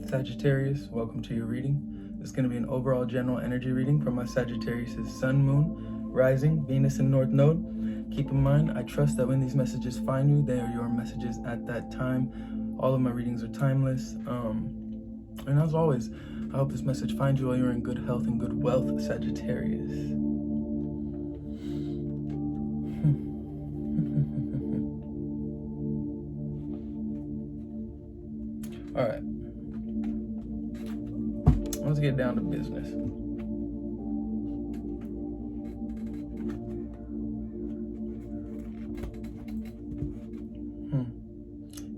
Sagittarius, welcome to your reading. This is going to be an overall general energy reading from my Sagittarius' Sun, Moon, Rising, Venus, and North Node. Keep in mind, I trust that when these messages find you, they are your messages at that time. All of my readings are timeless. And as always, I hope this message finds you while you're in good health and good wealth, Sagittarius. All right. Let's get down to business.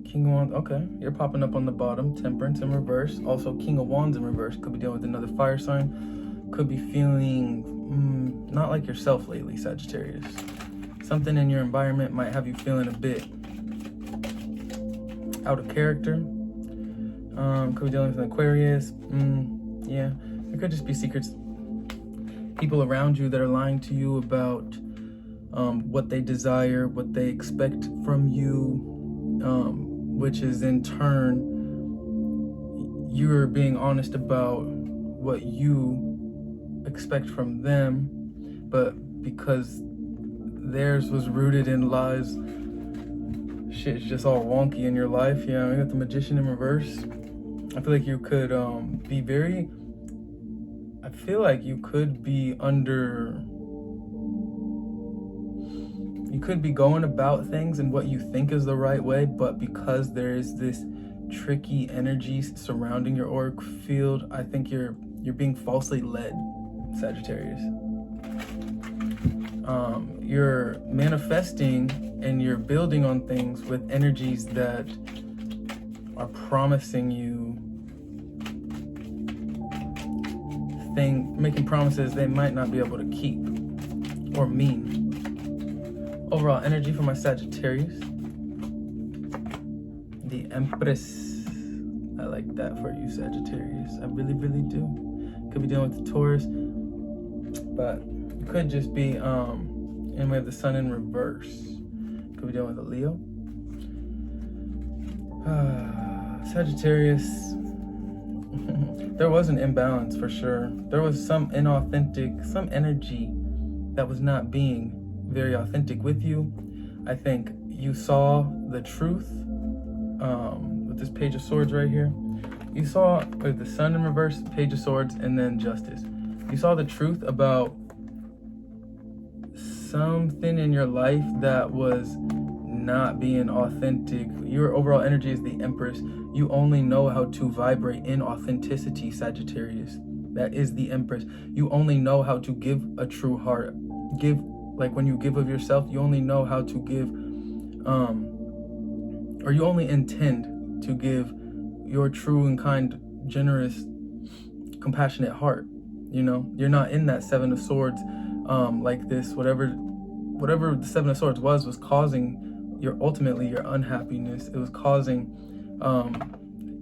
King of Wands, okay. You're popping up on the bottom. Temperance in reverse. Also, King of Wands in reverse. Could be dealing with another fire sign. Could be feeling not like yourself lately, Sagittarius. Something in your environment might have you feeling a bit out of character. Could be dealing with an Aquarius. Yeah, it could just be secrets. People around you that are lying to you about what they desire, what they expect from you, which is in turn, you're being honest about what you expect from them, but because theirs was rooted in lies, shit's just all wonky in your life. Yeah, we got the Magician in reverse. I feel like you could be very, I feel like you could be under, you could be going about things in what you think is the right way, but because there is this tricky energy surrounding your auric field, I think you're being falsely led, Sagittarius. You're manifesting and you're building on things with energies that are promising you making promises they might not be able to keep or mean. Overall energy for my Sagittarius. The Empress. I like that for you, Sagittarius. I really, really do. Could be dealing with the Taurus, but you could just be and we have the Sun in reverse. Could be dealing with a Leo. Sagittarius. There was an imbalance for sure. There was some some energy that was not being very authentic with you. I think you saw the truth with this Page of Swords right here. You saw with the Sun in reverse, Page of Swords, and then Justice. You saw the truth about something in your life that was not being authentic. Your overall energy is the Empress. You only know how to vibrate in authenticity, Sagittarius. That is the Empress. You only know how to give a true heart. Like when you give of yourself, you only know how to give, or you only intend to give your true and kind, generous, compassionate heart. You know, you're not in that Seven of Swords like this. Whatever the Seven of Swords was causing ultimately your unhappiness. It was causing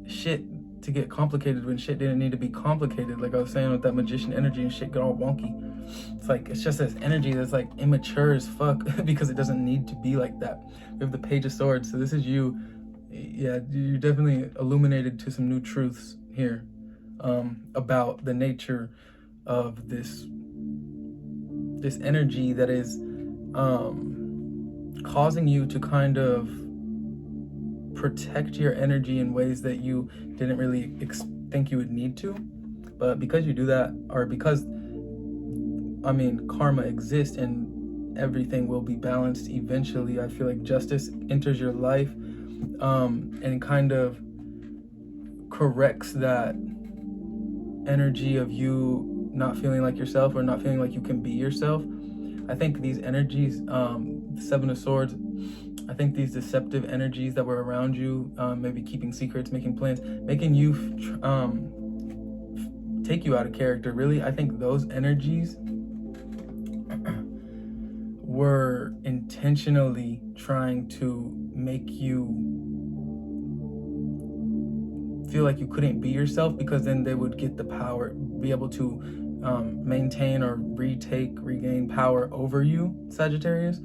shit to get complicated when shit didn't need to be complicated. Like I was saying with that Magician energy, and shit got all wonky. It's like, it's just this energy that's like immature as fuck because it doesn't need to be like that. We have the Page of Swords. So this is you. Yeah, you definitely illuminated to some new truths here about the nature of this energy that is causing you to kind of protect your energy in ways that you didn't really think you would need to. But because you do that, or because, I mean, karma exists and everything will be balanced eventually, I feel like justice enters your life and kind of corrects that energy of you not feeling like yourself or not feeling like you can be yourself. I think these energies, the Seven of Swords, I think these deceptive energies that were around you, maybe keeping secrets, making plans, making you take you out of character, really, I think those energies were intentionally trying to make you feel like you couldn't be yourself, because then they would get the power, be able to maintain or regain power over you, Sagittarius.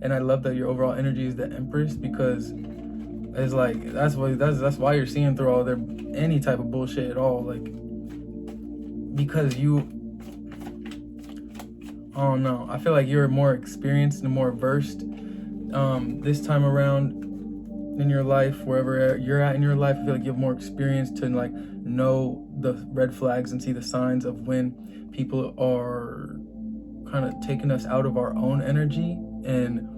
And I love that your overall energy is the Empress, because It's like that's why you're seeing through all their any type of bullshit at all, like, because you, I don't know, I feel like you're more experienced and more versed this time around in your life. Wherever you're at in your life, I feel like you have more experience to like know the red flags and see the signs of when people are kind of taking us out of our own energy. And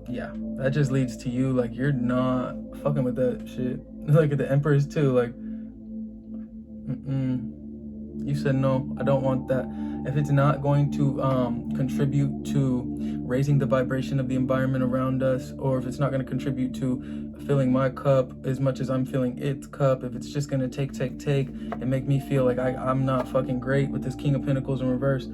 yeah, that just leads to you, like, you're not fucking with that shit. Like at the Empress too, like, you said no, I don't want that. If it's not going to contribute to raising the vibration of the environment around us, or if it's not going to contribute to filling my cup as much as I'm filling its cup, if it's just going to take and make me feel like I'm not fucking great with this King of Pentacles in reverse,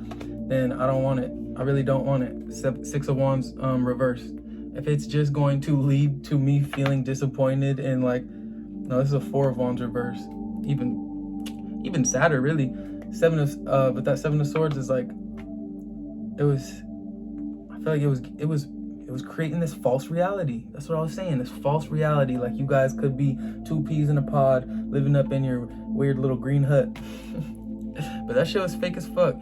then I don't want it. I really don't want it. Six of Wands reverse. If it's just going to lead to me feeling disappointed and like, no, this is a Four of Wands reverse. Even sadder, really. But that Seven of Swords is like, I feel like it was creating this false reality. That's what I was saying, this false reality. Like you guys could be two peas in a pod living up in your weird little green hut. But that shit was fake as fuck.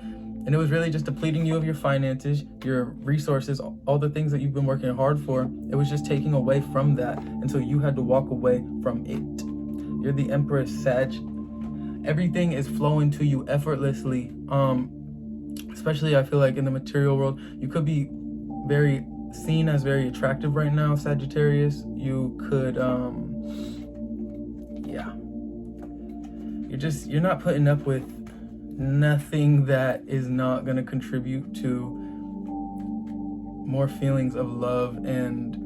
And it was really just depleting you of your finances, your resources, all the things that you've been working hard for. It was just taking away from that. And so you had to walk away from it. You're the Empress, Sag. Everything is flowing to you effortlessly. Especially I feel like in the material world, you could be very seen as very attractive right now, Sagittarius. You could, yeah. You're not putting up with nothing that is not going to contribute to more feelings of love and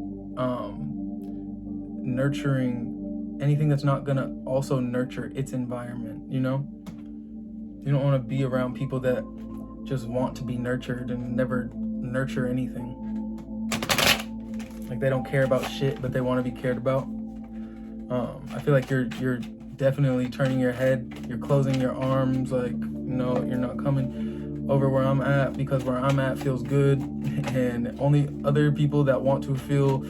nurturing, anything that's not going to also nurture its environment, you know? You don't want to be around people that just want to be nurtured and never nurture anything. Like they don't care about shit, but they want to be cared about. I feel like you're definitely turning your head, you're closing your arms, like, no, you're not coming over where I'm at, because where I'm at feels good, and only other people that want to feel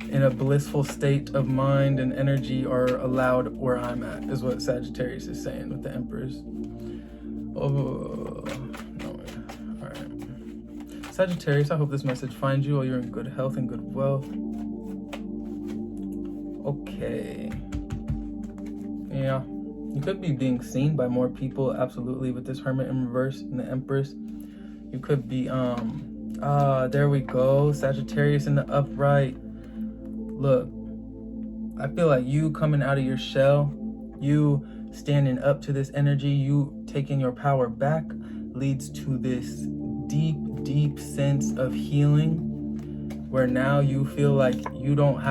in a blissful state of mind and energy are allowed where I'm at, is what Sagittarius is saying with the Empress. Oh, no. All right. Sagittarius, I hope this message finds you while you're in good health and good wealth. Okay. Yeah. You could be being seen by more people, absolutely, with this Hermit in reverse and the Empress. You could be, there we go. Sagittarius in the upright. Look, I feel like you coming out of your shell, you standing up to this energy, you taking your power back, leads to this deep, deep sense of healing, where now you feel like you don't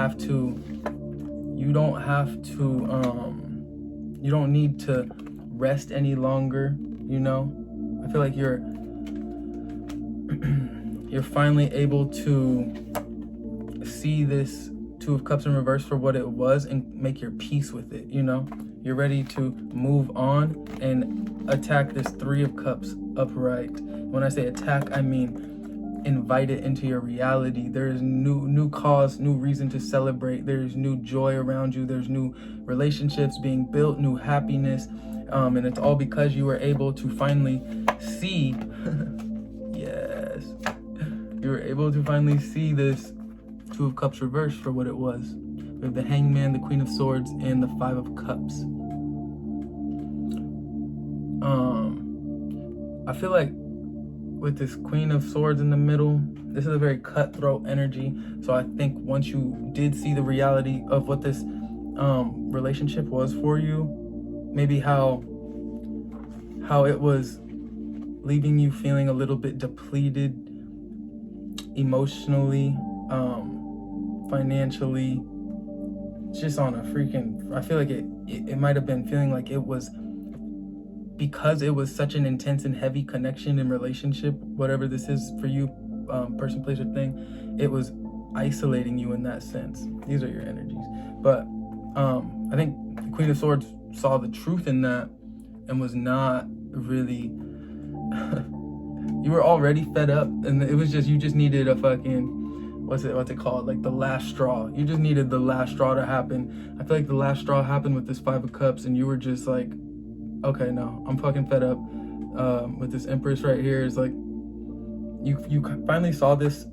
need to rest any longer, you know? I feel like you're finally able to see this Two of Cups in reverse for what it was and make your peace with it, you know? You're ready to move on and attack this Three of Cups upright. When I say attack, I mean invite it into your reality. There's new cause, new reason to celebrate. There's new joy around you. There's new relationships being built, new happiness. And it's all because you were able to finally see, yes, you were able to finally see this Two of Cups reversed for what it was. We have the Hangman, the Queen of Swords, and the Five of Cups. I feel like with this Queen of Swords in the middle, this is a very cutthroat energy. So I think once you did see the reality of what this relationship was for you, maybe how it was leaving you feeling a little bit depleted emotionally, financially, just on a freaking, I feel like it might have been feeling like it was, because it was such an intense and heavy connection and relationship, whatever this is for you, person, place, or thing, it was isolating you in that sense. These are your energies. But I think the Queen of Swords saw the truth in that and was not really You were already fed up, and it was just, you just needed a fucking, what's it called? Like the last straw. You just needed the last straw to happen. I feel like the last straw happened with this 5 of Cups, and you were just like, okay, no, I'm fucking fed up. With this Empress right here, is like, you finally saw this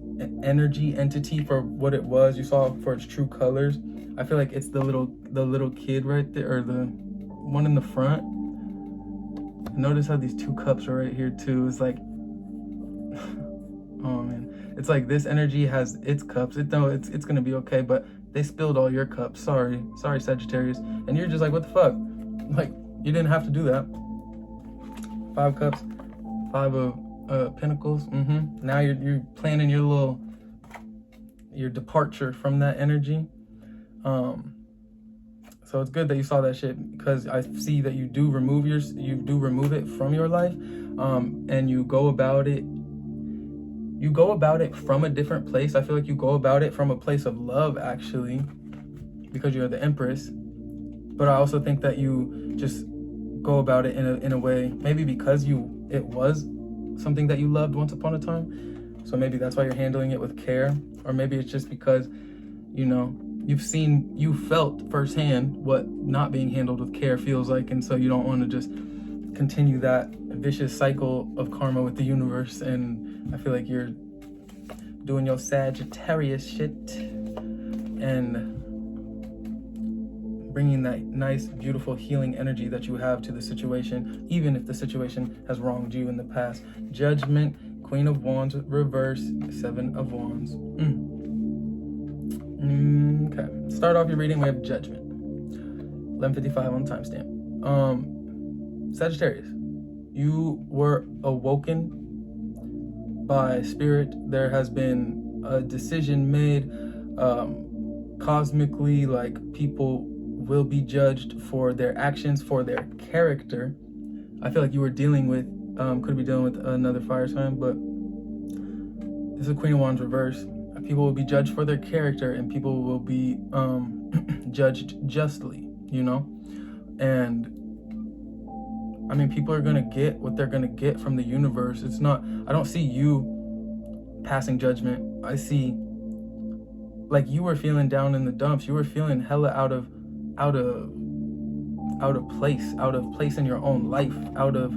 energy entity for what it was. You saw it for its true colors. I feel like it's the little kid right there, or the one in the front. Notice how these 2 cups are right here too. It's like, oh man, it's like this energy has its cups. It's gonna be okay, but they spilled all your cups. Sorry Sagittarius. And you're just like, what the fuck? Like, you didn't have to do that. 5 cups, 5 of Pentacles. Now you're planning your departure from that energy. So it's good that you saw that shit, because I see that you do remove it from your life, and you go about it from a different place. I feel like you go about it from a place of love, actually, because you're the Empress. But I also think that you just go about it in a way, maybe because it was something that you loved once upon a time, so maybe that's why you're handling it with care. Or maybe it's just because, you know, you felt firsthand what not being handled with care feels like, and so you don't want to just continue that vicious cycle of karma with the universe. And I feel like you're doing your Sagittarius shit and bringing that nice, beautiful, healing energy that you have to the situation, even if the situation has wronged you in the past. Judgment, Queen of Wands reverse, 7 of Wands. Okay, start off your reading. We have Judgment, 11:55 on the timestamp. Sagittarius, you were awoken by spirit. There has been a decision made, cosmically, like people will be judged for their actions, for their character. I feel like you were dealing with, could be dealing with another fire sign, but this is Queen of Wands reverse. People will be judged for their character, and people will be judged justly, you know? And I mean, people are gonna get what they're gonna get from the universe. It's not, I don't see you passing judgment. I see, like, you were feeling down in the dumps. You were feeling hella out of place in your own life, out of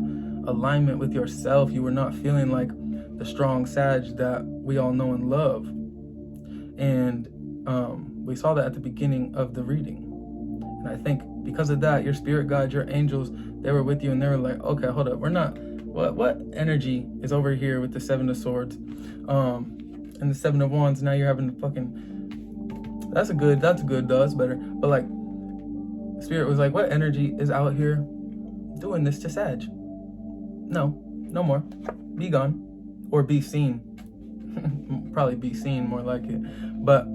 alignment with yourself. You were not feeling like the strong Sag that we all know and love. And we saw that at the beginning of the reading. And I think because of that, your spirit guides, your angels, they were with you, and they were like, okay, hold up, we're not, what energy is over here with the 7 of Swords and the 7 of Wands? Now you're having to fucking, that's good though, that's better. But like, spirit was like, what energy is out here doing this to Sag? No more. Be gone. Or be seen. Probably be seen, more like it. But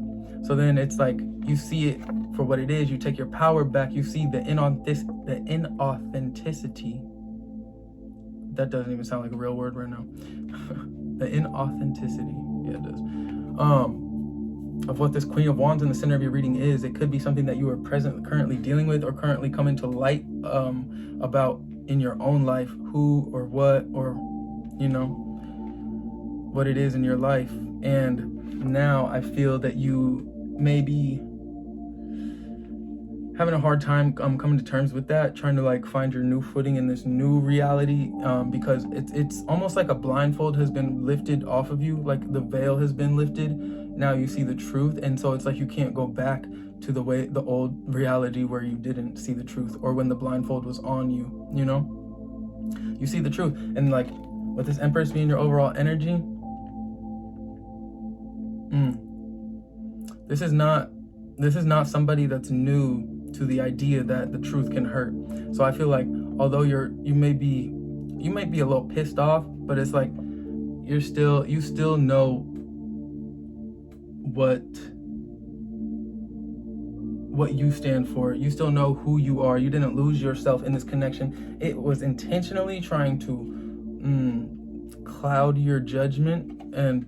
so then it's like, you see it for what it is. You take your power back. You see the inauthenticity. That doesn't even sound like a real word right now. The inauthenticity, yeah, it does. Of what this Queen of Wands in the center of your reading is. It could be something that you are currently dealing with, or currently coming to light about in your own life, who or what, or, you know, what it is in your life. And now I feel that you may be having a hard time coming to terms with that, trying to like find your new footing in this new reality, because it's almost like a blindfold has been lifted off of you, like the veil has been lifted. Now you see the truth, and so it's like you can't go back to the old reality where you didn't see the truth, or when the blindfold was on you, you know? You see the truth, and like with this Empress being your overall energy, this is not somebody that's new to the idea that the truth can hurt. So I feel like, although you may be a little pissed off, but it's like you still know what you stand for. You still know who you are. You didn't lose yourself in this connection. It was intentionally trying to cloud your judgment and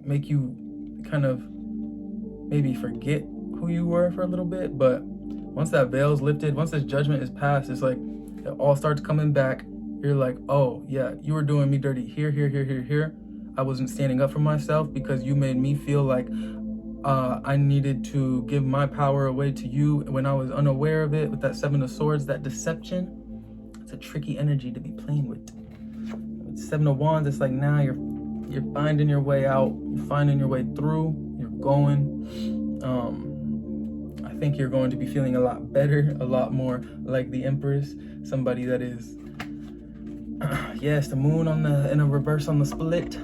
make you kind of maybe forget who you were for a little bit. But once that veil is lifted, once this judgment is passed, it's like it all starts coming back. You're like, oh yeah, you were doing me dirty here, here, here, here, here. I wasn't standing up for myself because you made me feel like I needed to give my power away to you when I was unaware of it. With that Seven of Swords, that deception, it's a tricky energy to be playing with. With Seven of Wands, it's like now you're finding your way out, you're finding your way through, you're going. I think you're going to be feeling a lot better, a lot more like the Empress, somebody that is, yes, the moon in a reverse on the split.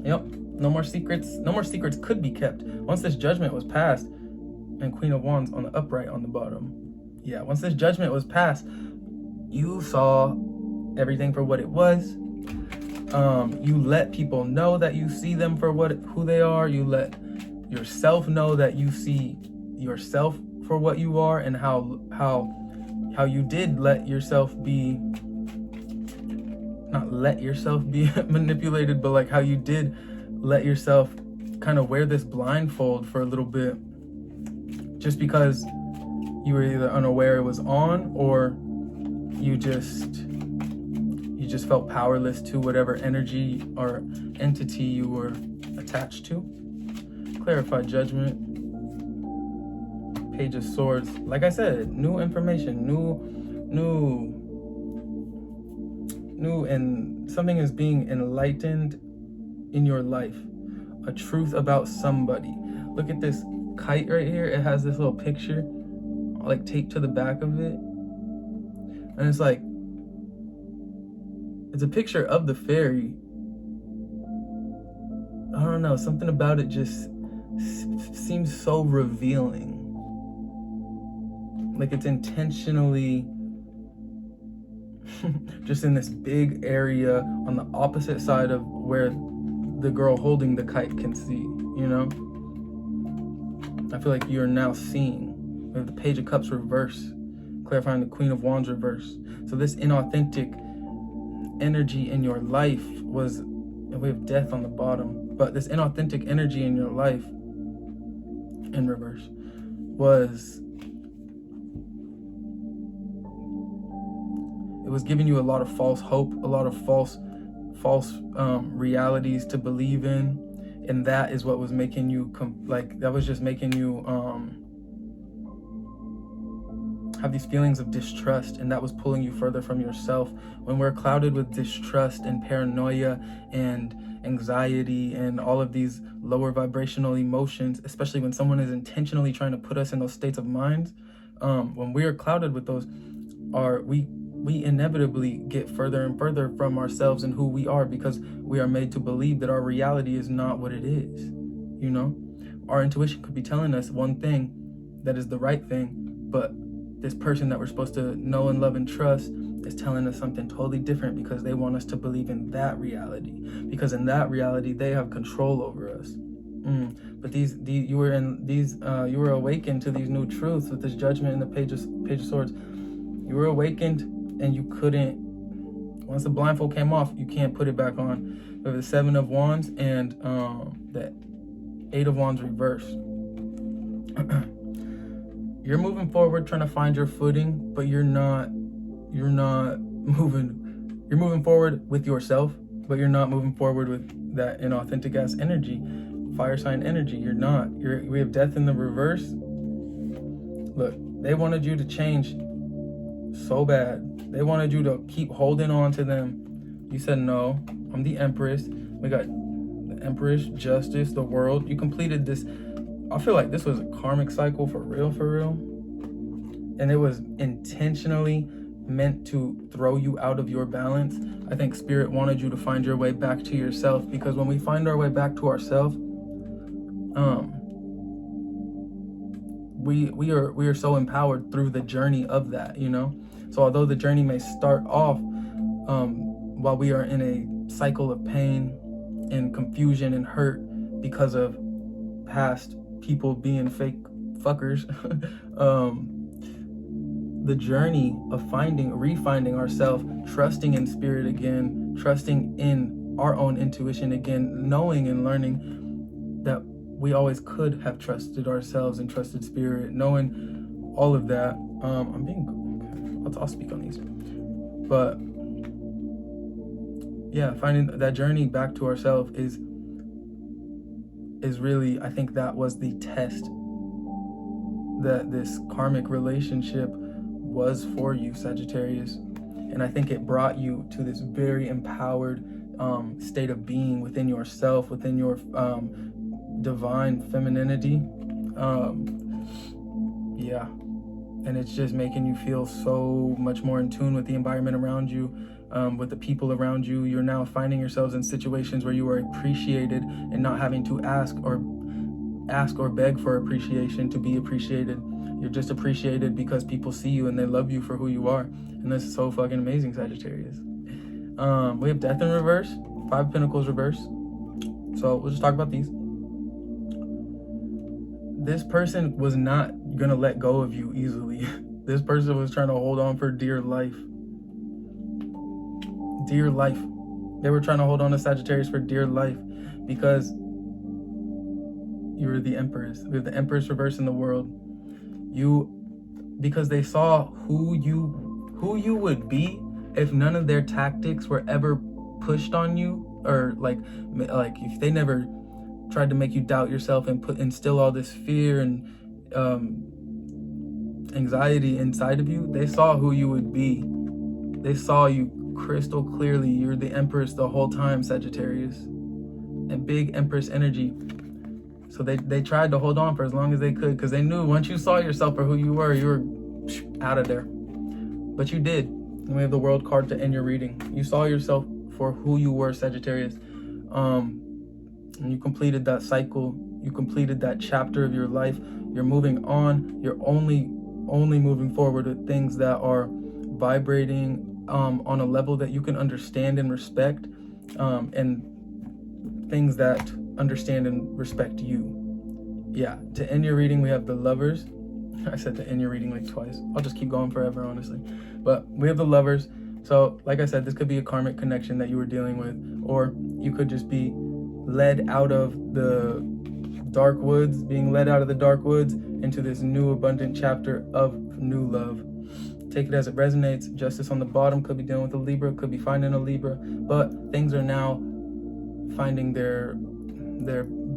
Yep. No more secrets. No more secrets could be kept. Once this judgment was passed, and Queen of Wands on the upright on the bottom. Yeah, once this judgment was passed, you saw everything for what it was. You let people know that you see them for who they are. You let yourself know that you see yourself for what you are, and how you did let yourself be, not let yourself be manipulated, but like how you did let yourself kind of wear this blindfold for a little bit, just because you were either unaware it was on, or you just felt powerless to whatever energy or entity you were attached to. Clarified judgment. Page of Swords. Like I said, new information, new, and something is being enlightened in your life. A truth about somebody. Look at this kite right here. It has this little picture like taped to the back of it, and it's like, it's a picture of the fairy. I don't know, something about it just seems so revealing. Like it's intentionally just in this big area on the opposite side of where the girl holding the kite can see, you know? I feel like you're now seeing. We have the Page of Cups reverse, clarifying the Queen of Wands reverse. So this inauthentic energy in your life was, and we have Death on the bottom, but this inauthentic energy in your life in reverse was, it was giving you a lot of false hope, a lot of false realities to believe in, and that is what was making you that was just making you have these feelings of distrust, and that was pulling you further from yourself. When we're clouded with distrust and paranoia and anxiety and all of these lower vibrational emotions, especially when someone is intentionally trying to put us in those states of mind, when we are clouded with those, we inevitably get further and further from ourselves and who we are, because we are made to believe that our reality is not what it is. You know, our intuition could be telling us one thing that is the right thing, but this person that we're supposed to know and love and trust is telling us something totally different, because they want us to believe in that reality, because in that reality they have control over us. But you were awakened to these new truths with this judgment in the Page of Swords. You were awakened, and you couldn't, once the blindfold came off, you can't put it back on. We have the Seven of Wands and the Eight of Wands reverse. You're moving forward, trying to find your footing, but you're not moving. You're moving forward with yourself, but you're not moving forward with that inauthentic ass energy, fire sign energy. You're not. We have Death in the reverse. Look, they wanted you to change so bad. They wanted you to keep holding on to them. You said no. I'm the Empress. We got the Empress, Justice, the World. You completed this. I feel like this was a karmic cycle for real. And it was intentionally meant to throw you out of your balance. I think Spirit wanted you to find your way back to yourself, because when we find our way back to ourselves, we are so empowered through the journey of that, you know? So although the journey may start off while we are in a cycle of pain and confusion and hurt because of past people being fake fuckers, the journey of refinding ourselves, trusting in Spirit again, trusting in our own intuition again, knowing and learning that we always could have trusted ourselves and trusted Spirit, knowing all of that. I'll speak on these, but yeah, finding that journey back to ourselves is really, I think that was the test that this karmic relationship was for you, Sagittarius. And I think it brought you to this very empowered state of being within yourself, within your divine femininity. Yeah. And it's just making you feel so much more in tune with the environment around you, with the people around you. You're now finding yourselves in situations where you are appreciated and not having to ask or beg for appreciation to be appreciated. You're just appreciated because people see you and they love you for who you are. And this is so fucking amazing, Sagittarius. We have Death in reverse, 5 of Pentacles reverse. So we'll just talk about these. This person was not gonna let go of you easily. This person was trying to hold on for dear life. Dear life. They were trying to hold on to Sagittarius for dear life because you were the Empress. We have the Empress reverse in the world. Because they saw who you would be if none of their tactics were ever pushed on you, or like if they never tried to make you doubt yourself and instill all this fear and anxiety inside of you. They saw who you would be. They saw you crystal clearly. You're the Empress the whole time, Sagittarius, and big Empress energy. So they tried to hold on for as long as they could because they knew once you saw yourself for who you were out of there. But you did. And we have the World card to end your reading. You saw yourself for who you were, Sagittarius. And you completed that cycle. You completed that chapter of your life. You're moving on. You're only moving forward with things that are vibrating on a level that you can understand and respect, and things that understand and respect you. Yeah, to end your reading, we have the Lovers. I said to end your reading like twice. I'll just keep going forever, honestly. But we have the Lovers. So, like I said, this could be a karmic connection that you were dealing with, or you could just be led out of the dark woods, being led out of the dark woods into this new abundant chapter of new love. Take it as it resonates. Justice on the bottom could be dealing with a Libra, could be finding a Libra, but things are now finding their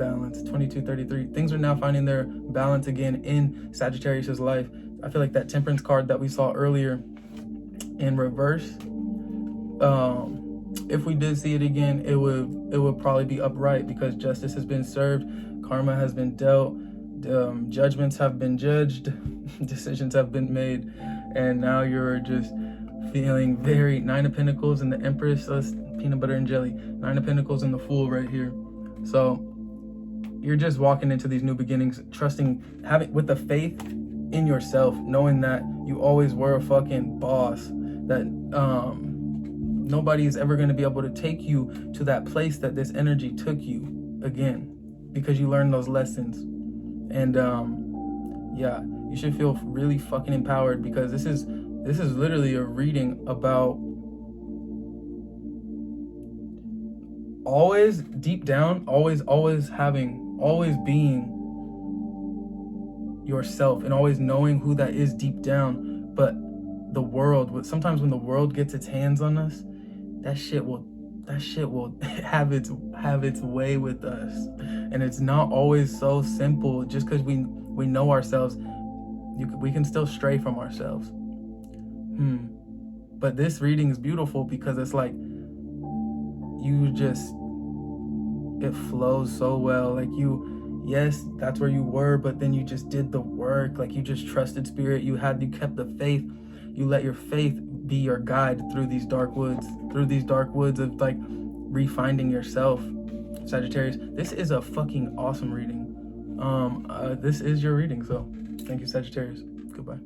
balance. 2233. Things are now finding their balance again in Sagittarius's life. I feel like that Temperance card that we saw earlier in reverse, if we did see it again, it would probably be upright because justice has been served, karma has been dealt, judgments have been judged, decisions have been made, and now you're just feeling very 9 of Pentacles and the Empress. So it's peanut butter and jelly. 9 of Pentacles and the Fool right here. So you're just walking into these new beginnings, trusting, having with the faith in yourself, knowing that you always were a fucking boss, that nobody is ever going to be able to take you to that place that this energy took you again, because you learned those lessons. And yeah, you should feel really fucking empowered, because this is literally a reading about always deep down, always being yourself and always knowing who that is deep down. But the world, sometimes when the world gets its hands on us, that shit will have its way with us. And it's not always so simple. Just because we know ourselves, we can still stray from ourselves. But this reading is beautiful because it's like it flows so well. Like yes, that's where you were, but then you just did the work. Like you just trusted spirit. You kept the faith. You let your faith be your guide through these dark woods of like refinding yourself, Sagittarius. This is a fucking awesome reading. This is your reading. So thank you, Sagittarius. Goodbye.